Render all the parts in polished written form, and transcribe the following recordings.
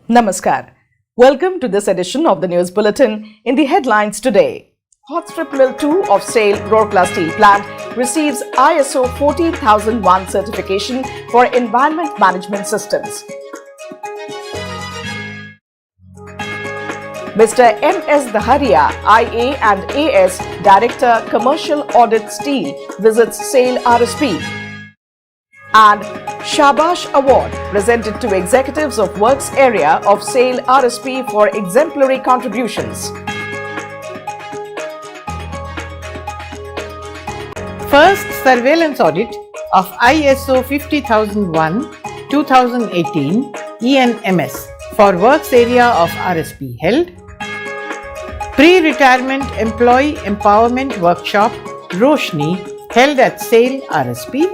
Namaskar. Welcome to this edition of the News Bulletin. In the headlines today, Hot Strip Mill 2 of SAIL Rourkela Steel Plant receives ISO 14001 certification for environment management systems. Mr. M.S. Daharia, IA and AS Director Commercial Audit Steel, visits SAIL RSP. And Shabash Award presented to executives of works area of SAIL RSP for exemplary contributions. First surveillance audit of ISO 50001-2018 ENMS for works area of RSP held. Pre-retirement employee empowerment workshop Roshni held at SAIL RSP.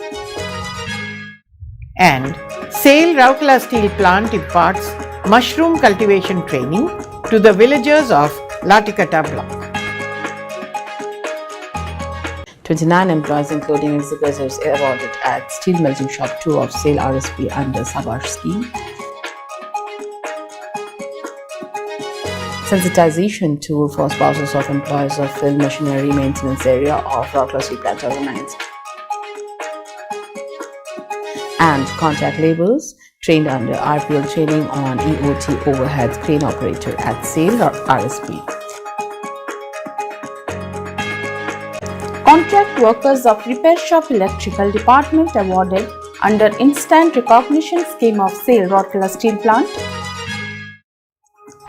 And SAIL Rourkela Steel Plant imparts mushroom cultivation training to the villagers of Latikata block. 29 employees including executives awarded at Steel Melting Shop 2 of SAIL RSP under Sabash scheme. Sensitization tool for spouses of employees of field machinery maintenance area of Rourkela Steel Plant organized. And contact labels trained under RPL training on EOT overhead crane operator at SAIL RSP. Contract workers of repair shop electrical department awarded under instant recognition scheme of SAIL Rourkela Steel Plant.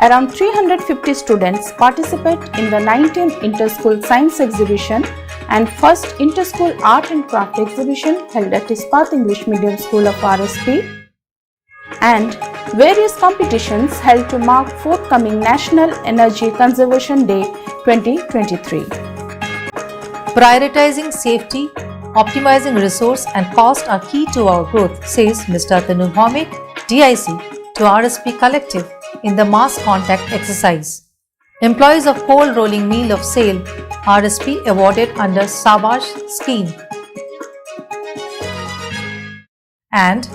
Around 350 students participate in the 19th Inter-School Science Exhibition and first Inter-School Art and Craft Exhibition held at Ispat English Medium School of RSP, and various competitions held to mark forthcoming National Energy Conservation Day 2023. Prioritizing safety, optimizing resource and cost are key to our growth, says Mr. Tanu Bhaumik, DIC, to RSP Collective in the mass contact exercise. Employees of coal rolling mill of SAIL RSP awarded under Sabash scheme. And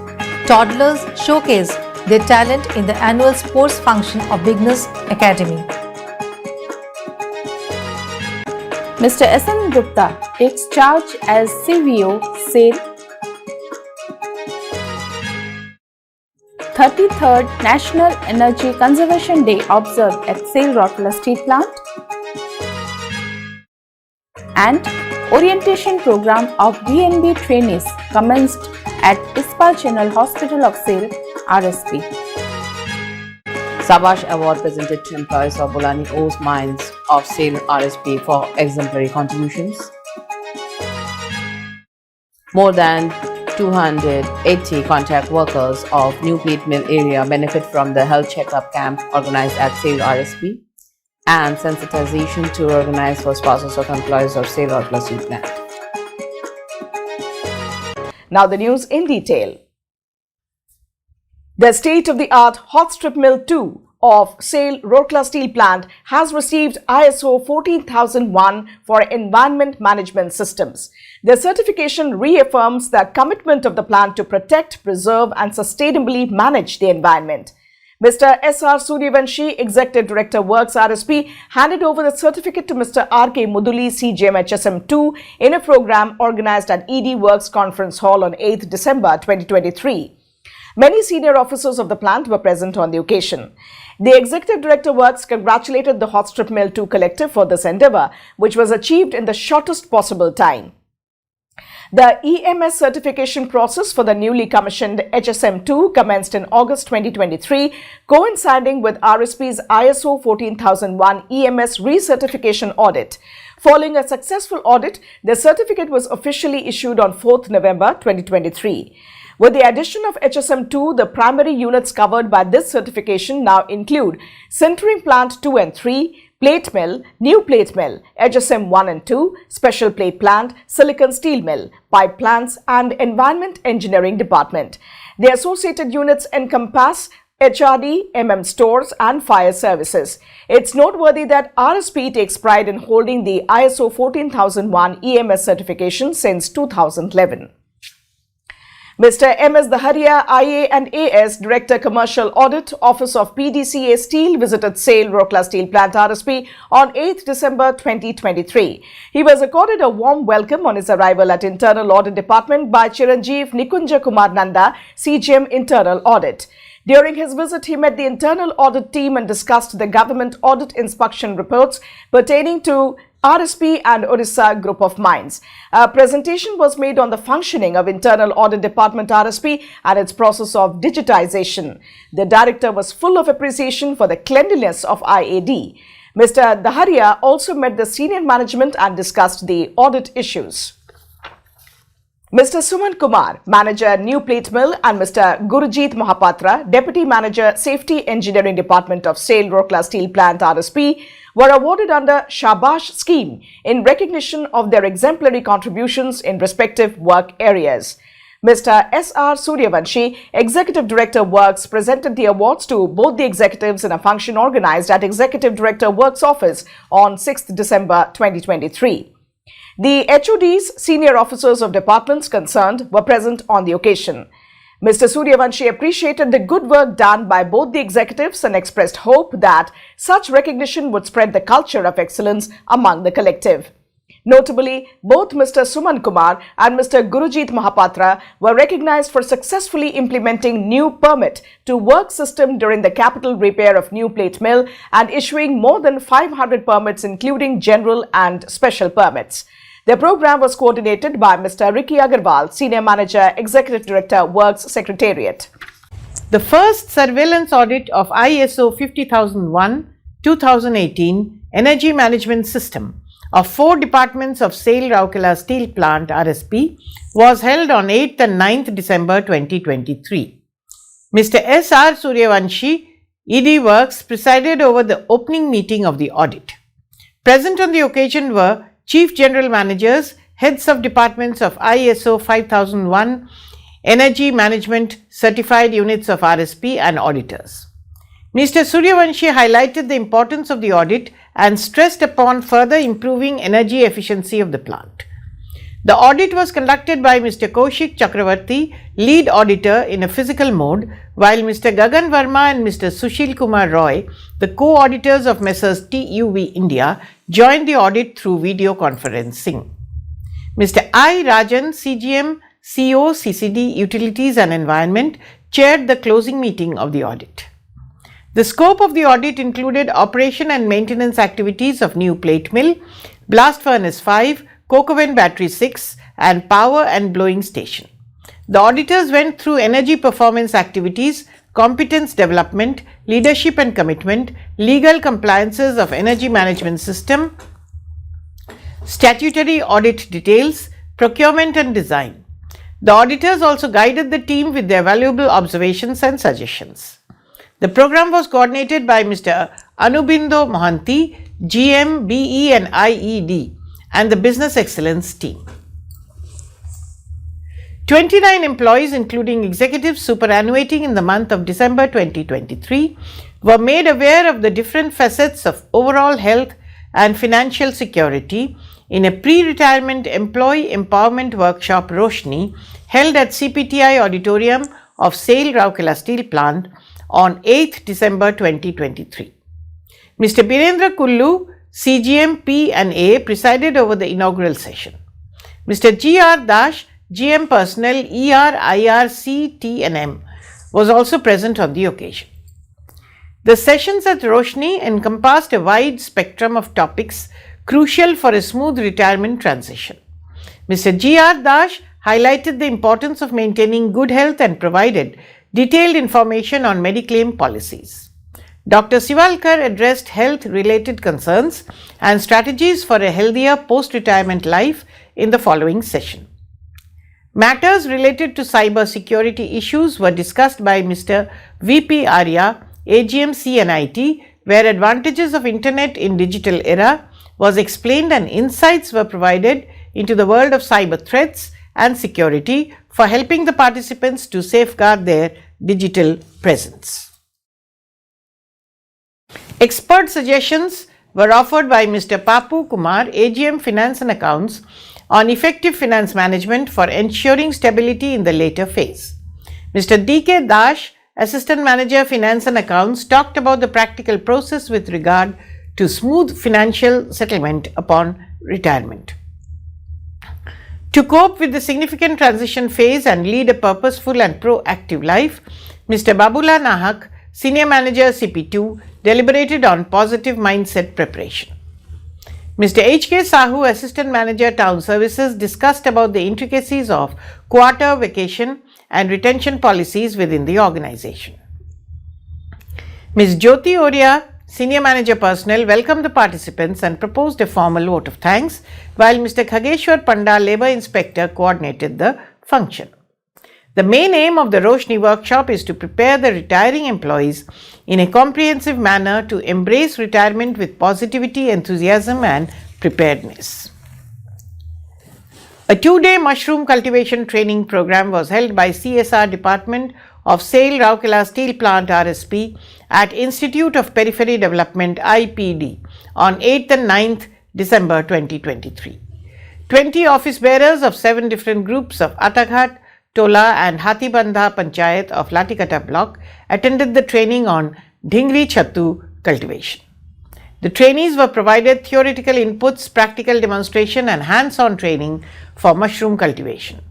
toddlers showcase their talent in the annual sports function of Bigness Academy. Mr. S.N. Gupta takes charge as CVO SAIL. 33rd National Energy Conservation Day observed at SAIL Rourkela Steel Plant. And orientation program of DNB trainees commenced at Ispat General Hospital of SAIL RSP. Sabash Award presented to employees of Bolani O's Mines of SAIL RSP for exemplary contributions. More than 280 contract workers of New Plate Mill area benefit from the health checkup camp organized at SAIL RSP, and sensitization tour organized for spouses of employees of SAIL Rourkela Steel Plant. Now the news in detail. The state-of-the-art Hot Strip Mill 2 of SAIL Rourkela Steel Plant has received ISO 14001 for environment management systems. The certification reaffirms the commitment of the plant to protect, preserve and sustainably manage the environment. Mr. S.R. Suryavanshi, Executive Director Works RSP, handed over the certificate to Mr. R.K. Muduli, CGM HSM2 in a program organized at ED Works Conference Hall on 8th December 2023. Many senior officers of the plant were present on the occasion. The Executive Director Works congratulated the Hot Strip Mill 2 collective for this endeavor, which was achieved in the shortest possible time. The EMS certification process for the newly commissioned HSM2 commenced in August 2023, coinciding with RSP's ISO 14001 EMS recertification audit. Following a successful audit, the certificate was officially issued on 4th November 2023. With the addition of HSM2, the primary units covered by this certification now include Sintering Plant 2 and 3, Plate Mill, New Plate Mill, HSM 1 and 2, Special Plate Plant, Silicon Steel Mill, Pipe Plants and Environment Engineering Department. The associated units encompass HRD, stores and fire services. It's noteworthy that RSP takes pride in holding the ISO 14001 EMS certification since 2011. Mr. M.S. Daharia, IA and AS, Director Commercial Audit, Office of PDCA Steel, visited SAIL Rourkela Steel Plant RSP on 8th December 2023. He was accorded a warm welcome on his arrival at Internal Audit Department by Chiranjeev Nikunja Kumar Nanda, CGM Internal Audit. During his visit, he met the internal audit team and discussed the government audit inspection reports pertaining to RSP and Odisha Group of Mines. A presentation was made on the functioning of Internal Audit Department RSP and its process of digitization. The director was full of appreciation for the cleanliness of IAD. Mr. Daharia also met the senior management and discussed the audit issues. Mr. Suman Kumar, Manager New Plate Mill, and Mr. Gurujit Mahapatra, Deputy Manager Safety Engineering Department of SAIL Rourkela Steel Plant RSP, were awarded under Shabash scheme in recognition of their exemplary contributions in respective work areas. Mr. S.R. Suryavanshi, Executive Director Works, presented the awards to both the executives in a function organized at Executive Director Works office on 6th December 2023. The HODs, senior officers of departments concerned, were present on the occasion. Mr. Suryavanshi appreciated the good work done by both the executives and expressed hope that such recognition would spread the culture of excellence among the collective. Notably, both Mr. Suman Kumar and Mr. Gurujit Mahapatra were recognized for successfully implementing new permit to work system during the capital repair of New Plate Mill and issuing more than 500 permits including general and special permits. The program was coordinated by Mr. Ricky Agarwal, Senior Manager, Executive Director, Works Secretariat. The first surveillance audit of ISO 50001-2018 Energy Management System of 4 departments of SAIL Rourkela Steel Plant RSP was held on 8th and 9th December 2023. Mr. S.R. Suryavanshi, ED Works, presided over the opening meeting of the audit. Present on the occasion were Chief General Managers, Heads of Departments of ISO 5001, Energy Management Certified Units of RSP and auditors. Mr. Suryavanshi highlighted the importance of the audit and stressed upon further improving energy efficiency of the plant. The audit was conducted by Mr. Kaushik Chakravarti, Lead Auditor in a physical mode, while Mr. Gagan Verma and Mr. Sushil Kumar Roy, the co-auditors of Messrs. TUV India, joined the audit through video conferencing. Mr. I. Rajan, CGM, CO, CCD, Utilities and Environment, chaired the closing meeting of the audit. The scope of the audit included operation and maintenance activities of New Plate Mill, Blast Furnace 5, Coke Oven Battery 6 and Power and Blowing Station. The auditors went through energy performance activities, competence development, leadership and commitment, legal compliances of energy management system, statutory audit details, procurement and design. The auditors also guided the team with their valuable observations and suggestions. The program was coordinated by Mr. Anubindo Mohanty, GM, BE and IED, and the Business Excellence team. 29 employees, including executives superannuating in the month of December 2023, were made aware of the different facets of overall health and financial security in a pre-retirement employee empowerment workshop Roshni held at CPTI Auditorium of SAIL Rourkela Steel Plant on 8th December 2023. Mr. Birendra Kullu, CGM P and A, presided over the inaugural session. Mr. G.R. Dash, GM Personnel ER, IR, C, T and M, was also present on the occasion. The sessions at Roshni encompassed a wide spectrum of topics crucial for a smooth retirement transition. Mr. G.R. Dash highlighted the importance of maintaining good health and provided detailed information on Mediclaim policies. Dr. Sivalkar addressed health-related concerns and strategies for a healthier post-retirement life in the following session. Matters related to cyber security issues were discussed by Mr. V.P. Arya, AGM CNIT, where advantages of Internet in digital era was explained and insights were provided into the world of cyber threats and security for helping the participants to safeguard their digital presence. Expert suggestions were offered by Mr. Papu Kumar, AGM Finance and Accounts, on effective finance management for ensuring stability in the later phase. Mr. D.K. Dash, Assistant Manager Finance and Accounts, talked about the practical process with regard to smooth financial settlement upon retirement. To cope with the significant transition phase and lead a purposeful and proactive life, Mr. Babula Nahak, Senior Manager CP2, deliberated on positive mindset preparation. Mr. H.K. Sahu, Assistant Manager Town Services, discussed about the intricacies of quarter, vacation and retention policies within the organization. Ms. Jyoti Oria, Senior Manager Personnel, welcomed the participants and proposed a formal vote of thanks, while Mr. Khageshwar Panda, Labour Inspector, coordinated the function. The main aim of the Roshni workshop is to prepare the retiring employees in a comprehensive manner to embrace retirement with positivity, enthusiasm and preparedness. A 2-day mushroom cultivation training program was held by CSR Department of SAIL Rourkela Steel Plant RSP at Institute of Periphery Development IPD on 8th and 9th December 2023. 20 office bearers of 7 different groups of Ataghat, Tola and Hatibandha Panchayat of Latikata block attended the training on Dhingri Chattu cultivation. The trainees were provided theoretical inputs, practical demonstration and hands-on training for mushroom cultivation.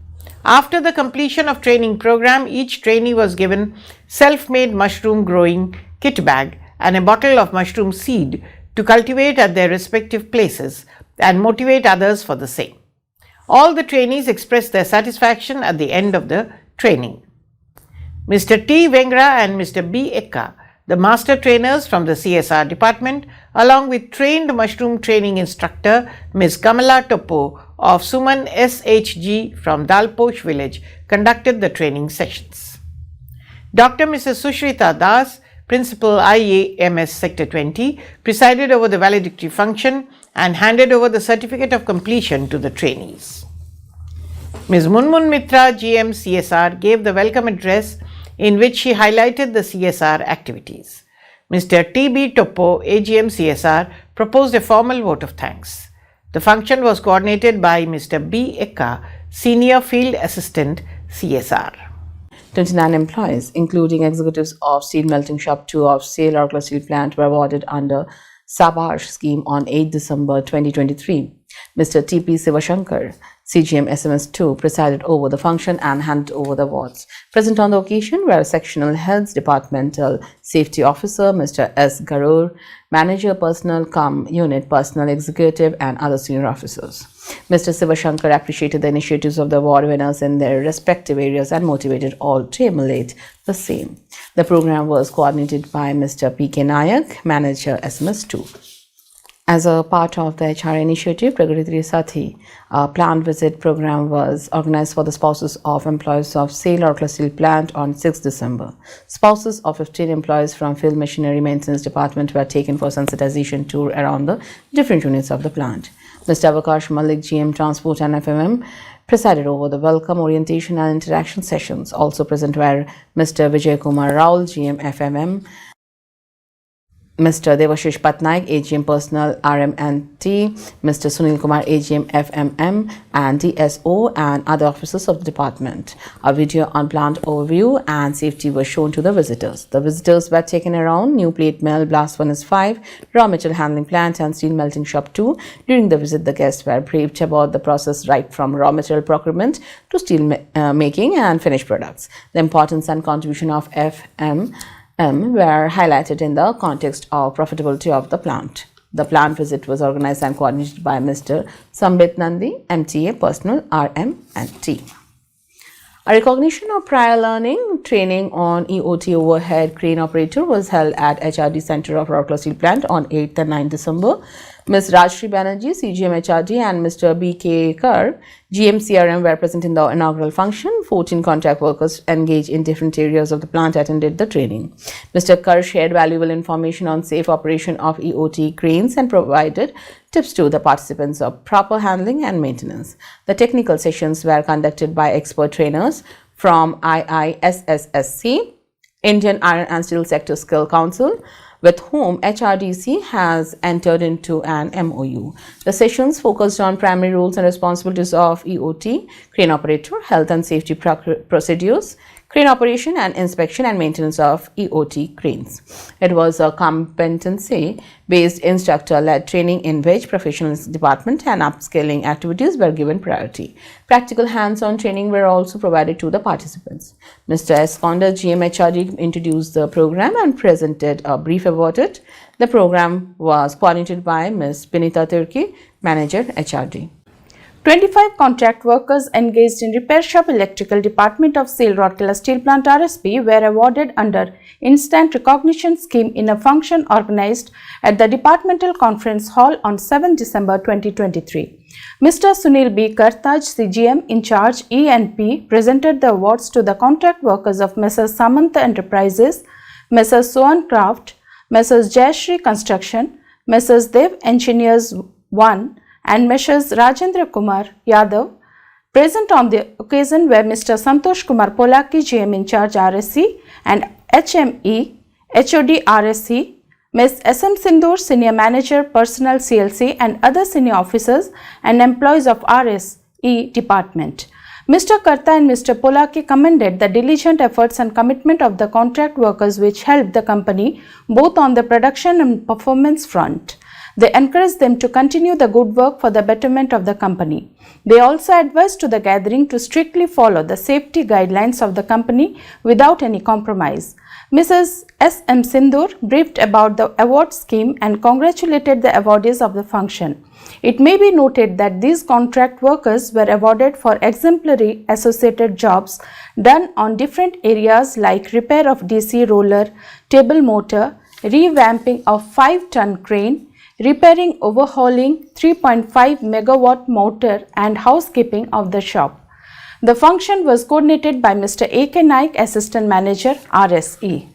After the completion of training program, each trainee was given self-made mushroom growing kit bag and a bottle of mushroom seed to cultivate at their respective places and motivate others for the same. All the trainees expressed their satisfaction at the end of the training. Mr. T. Vengra and Mr. B. Ekka, the master trainers from the CSR department, along with trained mushroom training instructor Ms. Kamala Topo of Suman SHG from Dalposh village, conducted the training sessions. Dr. Mrs. Sushrita Das, Principal IAMS Sector 20, presided over the valedictory function and handed over the certificate of completion to the trainees. Ms. Munmun Mitra, GM CSR, gave the welcome address in which she highlighted the CSR activities. Mr. T.B. Topo, AGM CSR, proposed a formal vote of thanks. The function was coordinated by Mr. B. Ekka, Senior Field Assistant CSR. 29 employees, including executives of Steel Melting Shop 2 of SAIL Rourkela Steel Plant, were awarded under Sabash scheme on 8 December 2023. Mr. T.P. Sivashankar, CGM SMS 2, presided over the function and handed over the awards. Present on the occasion were Sectional Heads, Departmental Safety Officer Mr. S. Garur, Manager Personnel cum Unit Personnel Executive and other senior officers. Mr. Sivashankar appreciated the initiatives of the award winners in their respective areas and motivated all to emulate the same. The program was coordinated by Mr. P.K. Nayak, Manager SMS 2. As a part of the HR initiative, Pragati Sathi, a plant visit program was organized for the spouses of employees of SAIL Rourkela Steel Plant on 6 December. Spouses of 15 employees from Field Machinery Maintenance Department were taken for sensitization tour around the different units of the plant. Mr. Avakash Malik, GM Transport and FMM, presided over the welcome, orientation and interaction sessions. Also present were Mr. Vijay Kumar Raul, GM FMM, Mr. Devashish Patnaik, AGM Personnel RM&T, Mr. Sunil Kumar, AGM FMM and DSO and other officers of the department. A video on plant overview and safety was shown to the visitors. The visitors were taken around New Plate Mill, Blast Furnace 5, Raw Material Handling Plant and Steel Melting Shop 2. During the visit, the guests were briefed about the process right from raw material procurement to steel making and finished products. The importance and contribution of FM were highlighted in the context of profitability of the plant. The plant visit was organized and coordinated by Mr. Sambit Nandi, MTA Personnel RM&T. A recognition of prior learning training on EOT overhead crane operator was held at HRD Center of Rourkela Steel Plant on 8th and 9th December. Ms. Rajshri Banerjee, CGM HRD and Mr. B.K. Kar, GM CRM were present in the inaugural function. 14 contract workers engaged in different areas of the plant attended the training. Mr. Kar shared valuable information on safe operation of EOT cranes and provided tips to the participants of proper handling and maintenance. The technical sessions were conducted by expert trainers from IISSSC, Indian Iron and Steel Sector Skill Council, with whom HRDC has entered into an MOU. The sessions focused on primary roles and responsibilities of EOT, crane operator, health and safety procedures, crane operation and inspection and maintenance of EOT cranes. It was a competency-based instructor-led training in which professionals department and upscaling activities were given priority. Practical hands-on training were also provided to the participants. Mr. S. Konda, GM HRD, introduced the program and presented a brief about it. The program was coordinated by Ms. Binita Turki, Manager HRD. 25 contract workers engaged in repair shop electrical department of SAIL Rourkela Steel Plant RSP were awarded under Instant Recognition Scheme in a function organized at the Departmental Conference Hall on 7 December 2023. Mr. Sunil B. Kartaj, CGM in charge E&P, presented the awards to the contract workers of Messrs. Samantha Enterprises, Messrs. Sohan Craft, Messrs. Jayashri Construction, Messrs. Dev Engineers 1, and Messrs. Rajendra Kumar Yadav. Present on the occasion were Mr. Santosh Kumar Polaki, GM in charge RSC, and HME, HOD RSC, Ms. SM Sindoor, Senior Manager Personnel CLC, and other senior officers and employees of RSE department. Mr. Karta and Mr. Polaki commended the diligent efforts and commitment of the contract workers which helped the company both on the production and performance front. They encouraged them to continue the good work for the betterment of the company. They also advised to the gathering to strictly follow the safety guidelines of the company without any compromise. Mrs. S. M. Sindoor briefed about the award scheme and congratulated the awardees of the function. It may be noted that these contract workers were awarded for exemplary associated jobs done on different areas like repair of DC roller, table motor, revamping of 5-ton crane, repairing, overhauling 3.5 megawatt motor and housekeeping of the shop. The function was coordinated by Mr. A.K. Naik, Assistant Manager, RSE.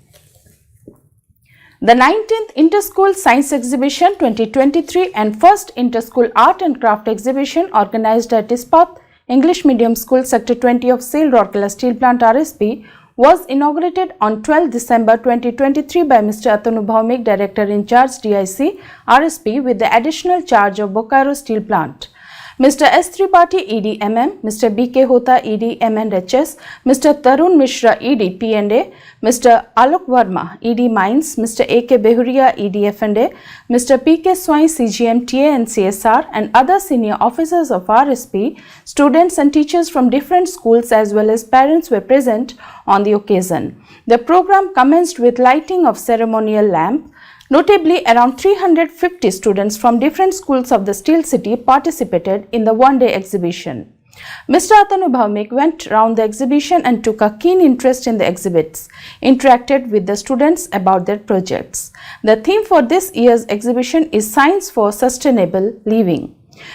The 19th Interschool Science Exhibition 2023 and 1st Interschool Art and Craft Exhibition organized at Ispat English Medium School, Sector 20 of SAIL Rourkela Steel Plant RSP was inaugurated on 12 December 2023 by Mr. Atanu Bhaumik, Director in Charge DIC RSP, with the additional charge of Bokaro Steel Plant. Mr. S. Tripathi, ED MM, Mr. B.K. Hota, ED MNHS, Mr. Tarun Mishra, ED P&A, Mr. Alok Verma, ED Mines, Mr. A.K. Behuria, ED F&A, Mr. P.K. Swai, CGM, TA and CSR, and other senior officers of RSP, students and teachers from different schools as well as parents were present on the occasion. The program commenced with lighting of ceremonial lamp. Notably, around 350 students from different schools of the Steel City participated in the one-day exhibition. Mr. Atanu Bhaumik went around the exhibition and took a keen interest in the exhibits, interacted with the students about their projects. The theme for this year's exhibition is Science for Sustainable Living.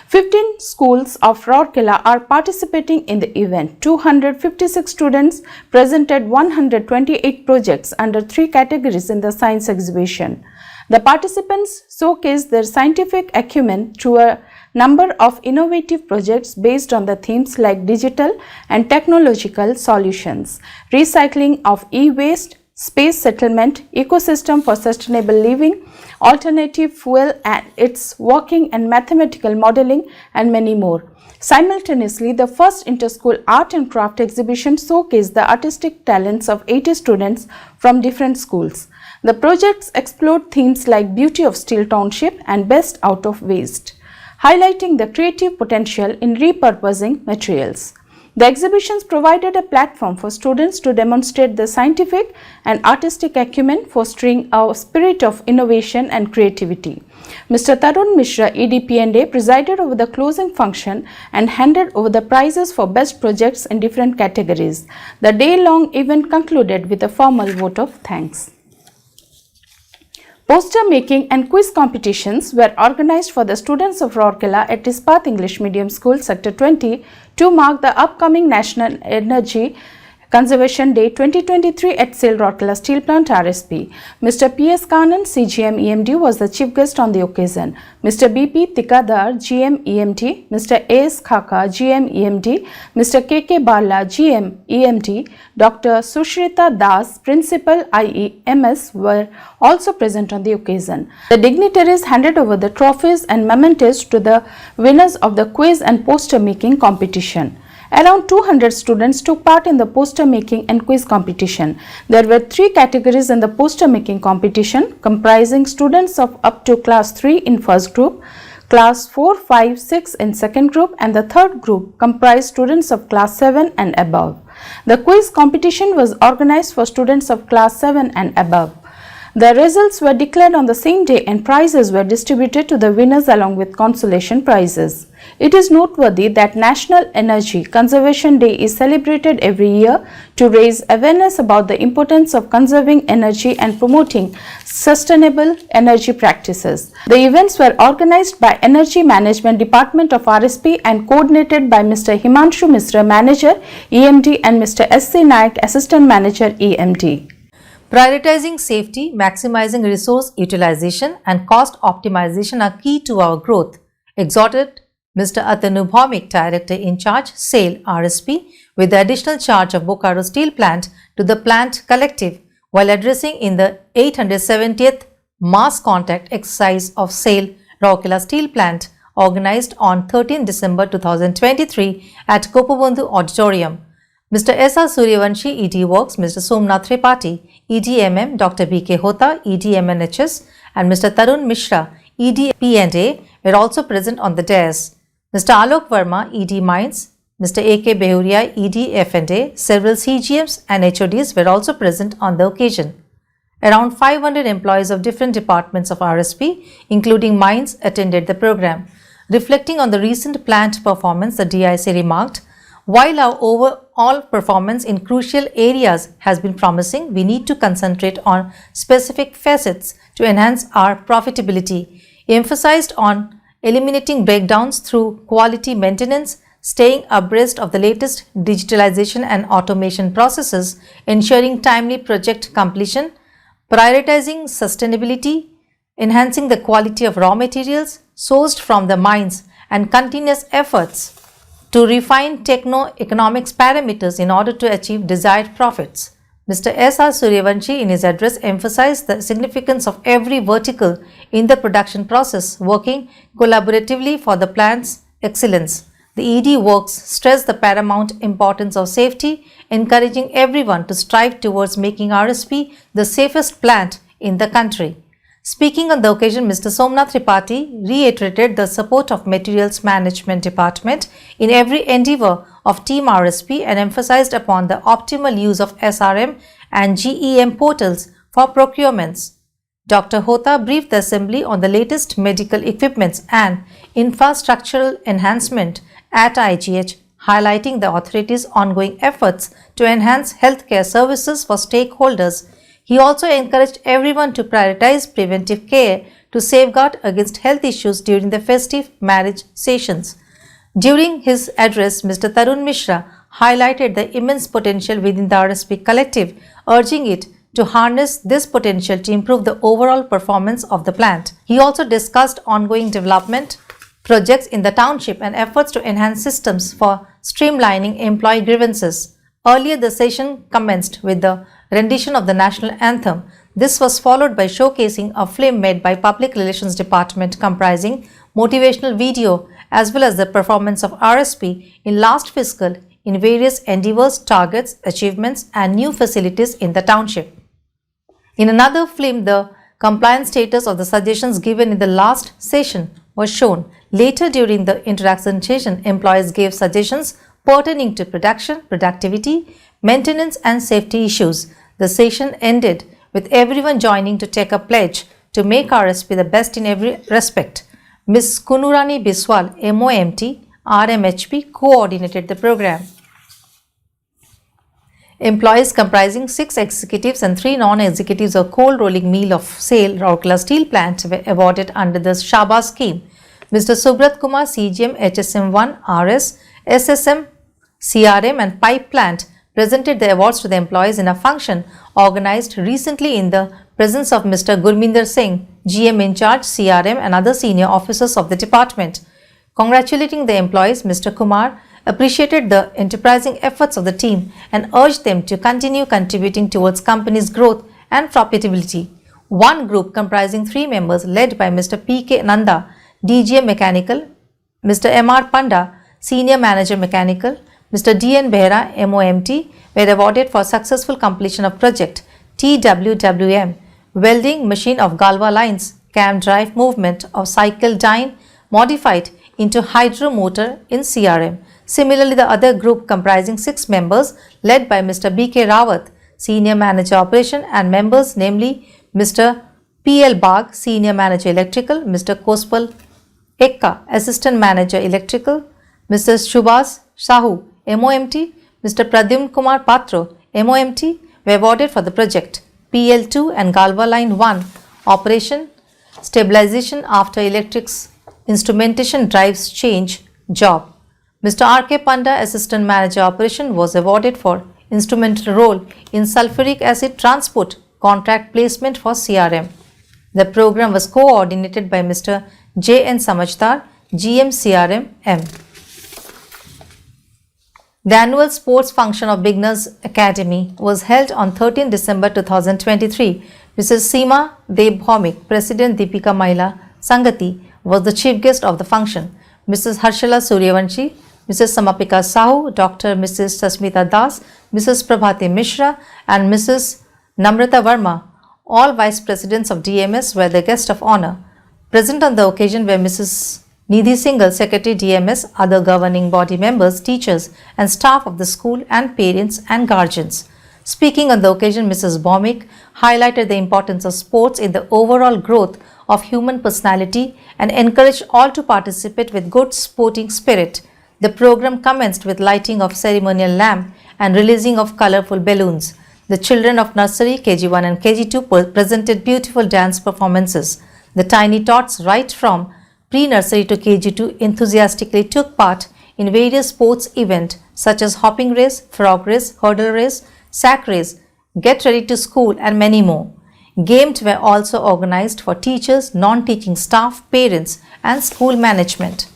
15 schools of Rourkela are participating in the event. 256 students presented 128 projects under 3 categories in the science exhibition. The participants showcased their scientific acumen through a number of innovative projects based on the themes like digital and technological solutions, recycling of e-waste, space settlement, ecosystem for sustainable living, alternative fuel and its working and mathematical modeling, and many more. Simultaneously, the first Interschool Art and Craft exhibition showcased the artistic talents of 80 students from different schools. The projects explored themes like beauty of steel township and best out of waste, highlighting the creative potential in repurposing materials. The exhibitions provided a platform for students to demonstrate their scientific and artistic acumen, fostering a spirit of innovation and creativity. Mr. Tarun Mishra, EDP&A, presided over the closing function and handed over the prizes for best projects in different categories. The day-long event concluded with a formal vote of thanks. Poster making and quiz competitions were organized for the students of Rourkela at Ispat English Medium School, Sector 20, to mark the upcoming National Energy Conservation Day 2023 at SAIL Rourkela Steel Plant RSP. Mr. P.S. Kanan, CGM EMD, was the chief guest on the occasion. Mr. B.P. Tikadar, GM EMD, Mr. A.S. Khaka, GM EMD, Mr. K.K. Bala, GM EMD, Dr. Sushrita Das, Principal IEMS, were also present on the occasion. The dignitaries handed over the trophies and mementos to the winners of the quiz and poster making competition. Around 200 students took part in the poster making and quiz competition. There were 3 categories in the poster making competition, comprising students of up to class 3 in first group, class 4, 5, 6 in second group, and the third group comprised students of class 7 and above. The quiz competition was organized for students of class 7 and above. The results were declared on the same day and prizes were distributed to the winners along with consolation prizes. It is noteworthy that National Energy Conservation Day is celebrated every year to raise awareness about the importance of conserving energy and promoting sustainable energy practices. The events were organized by Energy Management Department of RSP and coordinated by Mr. Himanshu Misra, Manager, EMD, and Mr. S.C. Naik, Assistant Manager, EMD. Prioritizing safety, maximizing resource utilization and cost optimization are key to our growth, exhorted Mr. Atanu Bhaumik, Director in Charge, SAIL RSP, with the additional charge of Bokaro Steel Plant to the plant collective while addressing in the 870th Mass Contact Exercise of SAIL Rourkela Steel Plant organized on 13 December 2023 at Kopabandhu Auditorium. Mr. S.R. Suryavanshi, ED Works, Mr. Somnath Tripathi, EDMM, Dr. B.K. Hota, EDMNHS, and Mr. Tarun Mishra, ED P&A, were also present on the dais. Mr. Alok Verma, ED Mines, Mr. A.K. Behuria, ED F&A, several CGMs and HODs were also present on the occasion. Around 500 employees of different departments of RSP, including mines, attended the program. Reflecting on the recent plant performance, the DIC remarked, "While our overall performance in crucial areas has been promising, we need to concentrate on specific facets to enhance our profitability." He emphasized on eliminating breakdowns through quality maintenance, staying abreast of the latest digitalization and automation processes, ensuring timely project completion, prioritizing sustainability, enhancing the quality of raw materials sourced from the mines, and continuous efforts to refine techno-economics parameters in order to achieve desired profits. Mr. S.R. Suryavanshi in his address emphasized the significance of every vertical in the production process working collaboratively for the plant's excellence. The ED Works stressed the paramount importance of safety, encouraging everyone to strive towards making RSP the safest plant in the country. Speaking on the occasion, Mr. Somnath Tripathi reiterated the support of Materials Management Department in every endeavour of Team RSP and emphasized upon the optimal use of SRM and GEM portals for procurements. Dr. Hota briefed the Assembly on the latest medical equipments and infrastructural enhancement at IGH, highlighting the authority's ongoing efforts to enhance healthcare services for stakeholders. He also encouraged everyone to prioritize preventive care to safeguard against health issues during the festive marriage sessions. During his address, Mr. Tarun Mishra highlighted the immense potential within the RSP collective, urging it to harness this potential to improve the overall performance of the plant. He also discussed ongoing development projects in the township and efforts to enhance systems for streamlining employee grievances. Earlier, the session commenced with the rendition of the national anthem. This was followed by showcasing a film made by Public Relations Department comprising motivational video as well as the performance of RSP in last fiscal in various endeavours, targets, achievements and new facilities in the township. In another film, the compliance status of the suggestions given in the last session was shown. Later during the interaction session, employees gave suggestions pertaining to production, productivity, maintenance and safety issues. The session ended with everyone joining to take a pledge to make RSP the best in every respect. Ms. Kunurani Biswal, MOMT, RMHP, coordinated the program. Employees comprising 6 executives and 3 non-executives of coal rolling mill of SAIL Rourkela Steel Plant were awarded under the Shaba scheme. Mr. Subrat Kumar, CGM, HSM1, RS, SSM, CRM and Pipe Plant presented the awards to the employees in a function organized recently in the presence of Mr. Gurminder Singh, GM in charge, CRM and other senior officers of the department. Congratulating the employees, Mr. Kumar appreciated the enterprising efforts of the team and urged them to continue contributing towards company's growth and profitability. One group comprising 3 members led by Mr. P.K. Nanda, DGM Mechanical, Mr. M.R. Panda, Senior Manager Mechanical, Mr. D.N. Behra, MOMT, were awarded for successful completion of project TWWM, welding machine of Galva lines, cam drive movement of cycle dyne modified into hydro motor in CRM. Similarly, the other group comprising 6 members led by Mr. B.K. Rawat, Senior Manager Operation and members namely Mr. P.L. Bagh, Senior Manager Electrical, Mr. Kospal Ekka, Assistant Manager Electrical, Mr. Shubhas Sahu, MOMT, Mr. Pradyumn Kumar Patro, MOMT, were awarded for the project PL2 and Galva Line 1 Operation Stabilization After Electrics Instrumentation Drives Change job. Mr. R.K. Panda, Assistant Manager Operation, was awarded for instrumental role in sulfuric acid transport contract placement for CRM. The program was coordinated by Mr. J.N. Samajhdar, GM CRM M. The annual sports function of Beginners Academy was held on 13 December 2023. Mrs. Seema Debhomik, President Deepika Mahila Sangati, was the chief guest of the function. Mrs. Harshala Suryavanshi, Mrs. Samapika Sahu, Dr. Mrs. Sasmita Das, Mrs. Prabhati Mishra and Mrs. Namrata Verma, all Vice Presidents of DMS, were the guest of honor. Present on the occasion were Mrs. Nidhi Singhal, Secretary DMS, other governing body members, teachers and staff of the school and parents and guardians. Speaking on the occasion, Mrs. Bhomik highlighted the importance of sports in the overall growth of human personality and encouraged all to participate with good sporting spirit. The program commenced with lighting of ceremonial lamp and releasing of colorful balloons. The children of nursery, KG1 and KG2 presented beautiful dance performances. The tiny tots right from pre-nursery to KG2 enthusiastically took part in various sports events such as hopping race, frog race, hurdle race, sack race, get ready to school and many more. Games were also organized for teachers, non-teaching staff, parents and school management.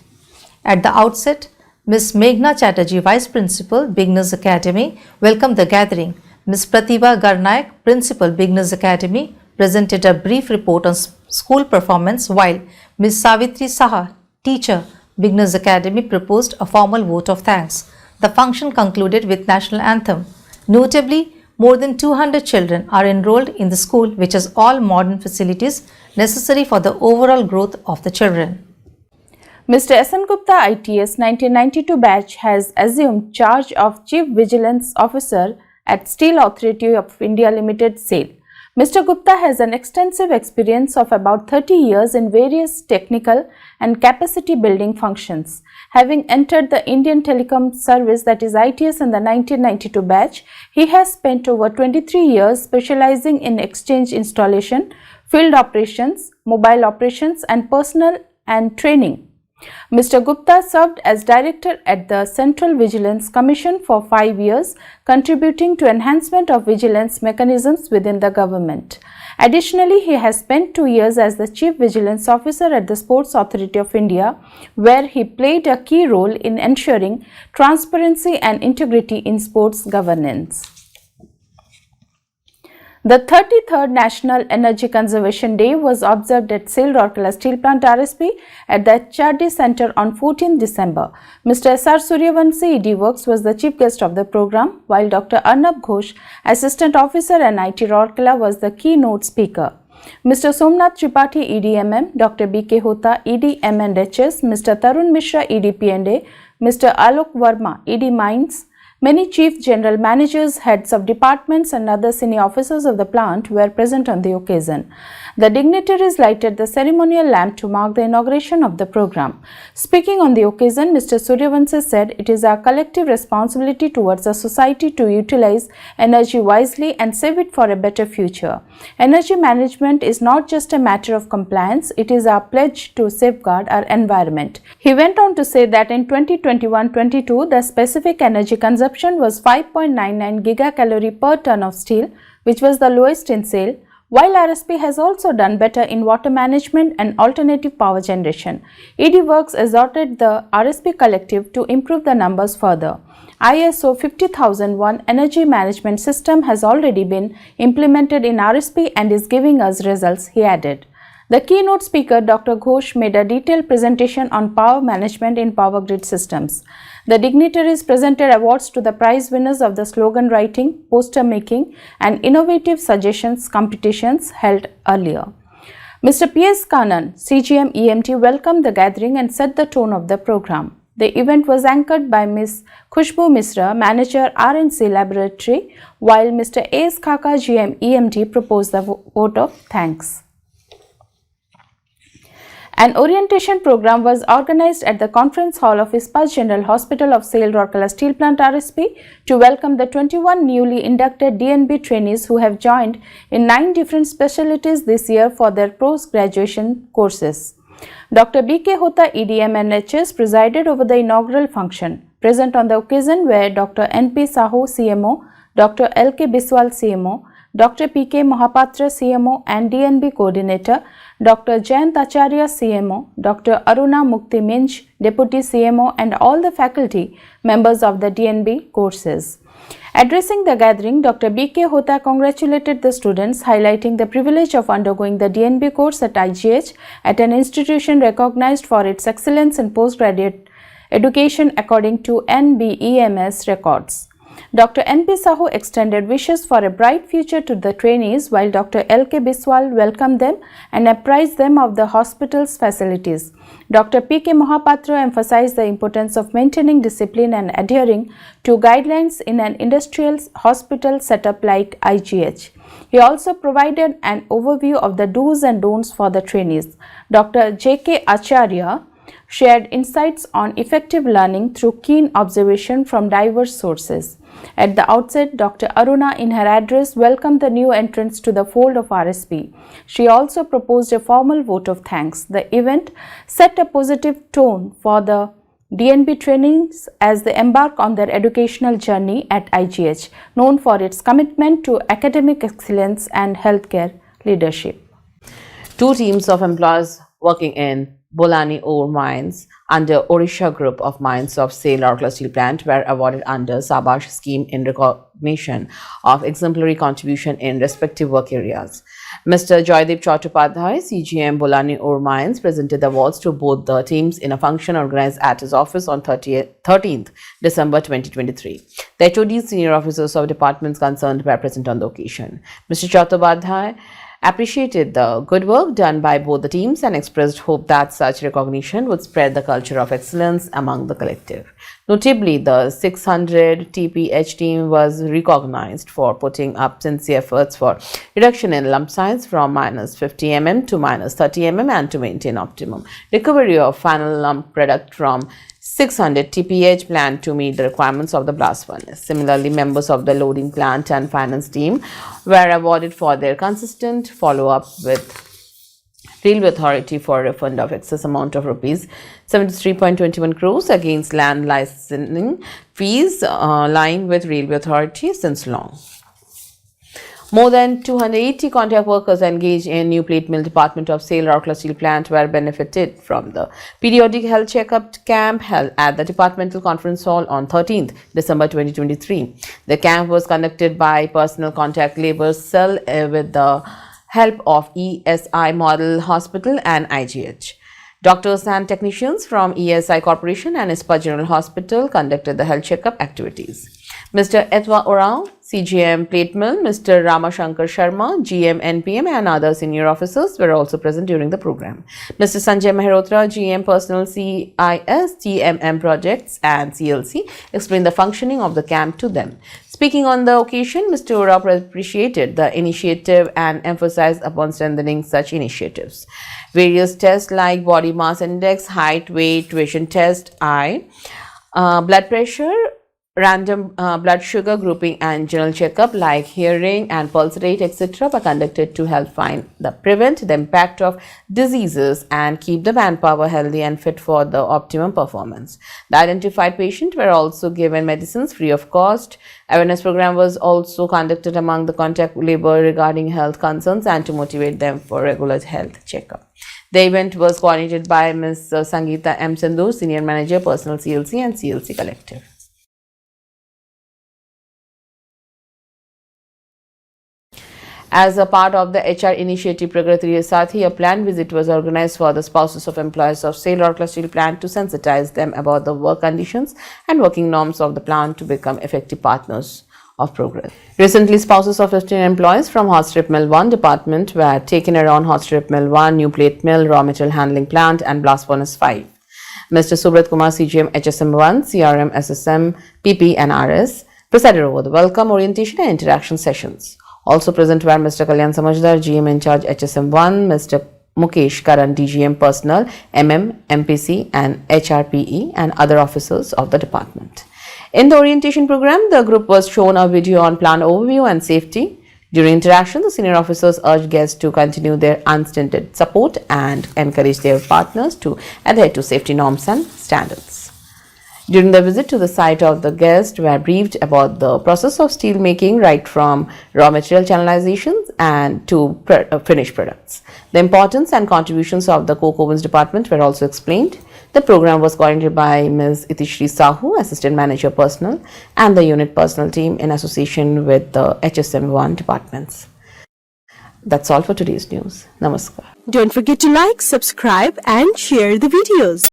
At the outset, Ms. Meghna Chatterjee, Vice Principal, Beginners Academy, welcomed the gathering. Ms. Pratibha Garnayak, Principal, Beginners Academy, presented a brief report on school performance, while Ms. Savitri Saha, Teacher, Beginners Academy, proposed a formal vote of thanks. The function concluded with National Anthem. Notably, more than 200 children are enrolled in the school, which has all modern facilities necessary for the overall growth of the children. Mr. S.N. Gupta, ITS 1992 batch, has assumed charge of Chief Vigilance Officer at Steel Authority of India Limited, SAIL. Mr. Gupta has an extensive experience of about 30 years in various technical and capacity building functions. Having entered the Indian Telecom Service, that is ITS, in the 1992 batch, he has spent over 23 years specializing in exchange installation, field operations, mobile operations and personnel and training. Mr. Gupta served as Director at the Central Vigilance Commission for 5 years, contributing to enhancement of vigilance mechanisms within the government. Additionally, he has spent 2 years as the Chief Vigilance Officer at the Sports Authority of India, where he played a key role in ensuring transparency and integrity in sports governance. The 33rd National Energy Conservation Day was observed at SAIL Rourkela Steel Plant RSP at the HRD Center on 14 December. Mr. S.R. Suryavanshi, ED Works, was the chief guest of the program, while Dr. Arnab Ghosh, Assistant Officer and IT Rourkela, was the keynote speaker. Mr. Somnath Tripathi, EDMM, Dr. B.K. Hota, EDM and HS, Mr. Tarun Mishra, EDP&A, Mr. Alok Verma, ED Mines, many chief general managers, heads of departments and other senior officers of the plant were present on the occasion. The dignitaries lighted the ceremonial lamp to mark the inauguration of the program. Speaking on the occasion, Mr. Suryavanshi said, "It is our collective responsibility towards the society to utilize energy wisely and save it for a better future. Energy management is not just a matter of compliance, it is our pledge to safeguard our environment." He went on to say that in 2021-22, the specific energy consumption consumption was 5.99 gigacalorie per ton of steel, which was the lowest in SAIL, while RSP has also done better in water management and alternative power generation. ED Works exhorted the RSP collective to improve the numbers further. ISO 50001 energy management system has already been implemented in RSP and is giving us results, he added. The keynote speaker, Dr. Ghosh, made a detailed presentation on power management in power grid systems. The dignitaries presented awards to the prize winners of the slogan writing, poster making, and innovative suggestions competitions held earlier. Mr. P.S. Kanan, CGM EMT, welcomed the gathering and set the tone of the program. The event was anchored by Ms. Khushbu Misra, Manager RNC Laboratory, while Mr. A.S. Khaka, GM EMT, proposed the vote of thanks. An orientation program was organized at the conference hall of Ispat General Hospital of SAIL Rourkela Steel Plant RSP to welcome the 21 newly inducted DNB trainees who have joined in 9 different specialties this year for their post-graduation courses. Dr. B.K. Hota, EDM NHS, presided over the inaugural function. Present on the occasion were Dr. N.P. Sahu, CMO, Dr. L.K. Biswal, CMO, Dr. P.K. Mohapatra, CMO and DNB Coordinator, Dr. Jayant Acharya, CMO, Dr. Aruna Mukti Minch, Deputy CMO, and all the faculty members of the DNB courses. Addressing the gathering, Dr. B.K. Hota congratulated the students, highlighting the privilege of undergoing the DNB course at IGH at an institution recognized for its excellence in postgraduate education according to NBEMS records. Dr. N.P. Sahu extended wishes for a bright future to the trainees, while Dr. L.K. Biswal welcomed them and apprised them of the hospital's facilities. Dr. P.K. Mohapatra emphasized the importance of maintaining discipline and adhering to guidelines in an industrial hospital setup like IGH. He also provided an overview of the do's and don'ts for the trainees. Dr. J.K. Acharya shared insights on effective learning through keen observation from diverse sources. At the outset, Dr. Aruna, in her address, welcomed the new entrants to the fold of RSP. She also proposed a formal vote of thanks. The event set a positive tone for the DNB trainees as they embark on their educational journey at IGH, known for its commitment to academic excellence and healthcare leadership. 2 teams of employees working in Bolani ore mines under Odisha Group of Mines of SAIL Rourkela Steel Plant were awarded under Sabash scheme in recognition of exemplary contribution in respective work areas. Mr. Joydeep Chattopadhyay, CGM Bolani ore mines, presented the awards to both the teams in a function organized at his office on 13th December 2023. The HODs, senior officers of departments concerned were present on the occasion. Mr. Chattopadhyay appreciated the good work done by both the teams and expressed hope that such recognition would spread the culture of excellence among the collective. Notably, the 600 TPH team was recognized for putting up sincere efforts for reduction in lump size from -50 mm to -30 mm and to maintain optimum recovery of final lump product from 600 TPH plant to meet the requirements of the blast furnace. Similarly, members of the loading plant and finance team were awarded for their consistent follow-up with Railway Authority for a refund of excess amount of rupees 73.21 crores against land licensing fees lying with Railway Authority since long. More than 280 contract workers engaged in new plate mill department of SAIL Rourkela Steel Plant were benefited from the periodic health checkup camp held at the departmental conference hall on 13th December 2023. The camp was conducted by Personal Contact Labour Cell with the help of ESI Model Hospital and IGH. Doctors and technicians from ESI Corporation and Ispat General Hospital conducted the health checkup activities. Mr. Etwa Orao, CGM Plate Mill, Mr. Ramashankar Sharma, GM NPM and other senior officers were also present during the program. Mr. Sanjay Mehrotra, GM Personal CIS, TMM Projects and CLC explained the functioning of the camp to them. Speaking on the occasion, Mr. Orao appreciated the initiative and emphasized upon strengthening such initiatives. Various tests like body mass index, height, weight, vision test, eye, blood pressure, random blood sugar grouping and general checkup like hearing and pulse rate etc. were conducted to help prevent the impact of diseases and keep the manpower healthy and fit for the optimum performance. The identified patients were also given medicines free of cost. Awareness program was also conducted among the contact labor regarding health concerns and to motivate them for regular health checkup. The event was coordinated by Ms. Sangeeta M. Sandhu, Senior Manager, Personal CLC and CLC Collective. As a part of the HR initiative Pragati Sathi, a planned visit was organized for the spouses of employees of SAIL Rourkela Steel Plant to sensitize them about the work conditions and working norms of the plant to become effective partners of progress. Recently, spouses of 15 employees from Hot Strip Mill 1 department were taken around Hot Strip Mill 1, New Plate Mill, Raw Material Handling Plant and Blast Furnace 5. Mr. Subrat Kumar, CGM HSM 1, CRM, SSM, PP and RS presided over the welcome, orientation and interaction sessions. Also present were Mr. Kalyan Samajdar, GM in charge HSM 1, Mr. Mukesh Karan, DGM Personnel, MM, MPC and HRPE and other officers of the department. In the orientation program, the group was shown a video on plant overview and safety. During interaction, the senior officers urged guests to continue their unstinted support and encourage their partners to adhere to safety norms and standards. During the visit to the site of the guests were briefed about the process of steel making right from raw material channelizations and to finished products. The importance and contributions of the coke ovens department were also explained. The program was coordinated by Ms. Itishri Sahu, Assistant Manager Personnel and the unit personnel team in association with the HSM 1 departments. That's all for today's news. Namaskar. Don't forget to like, subscribe and share the videos.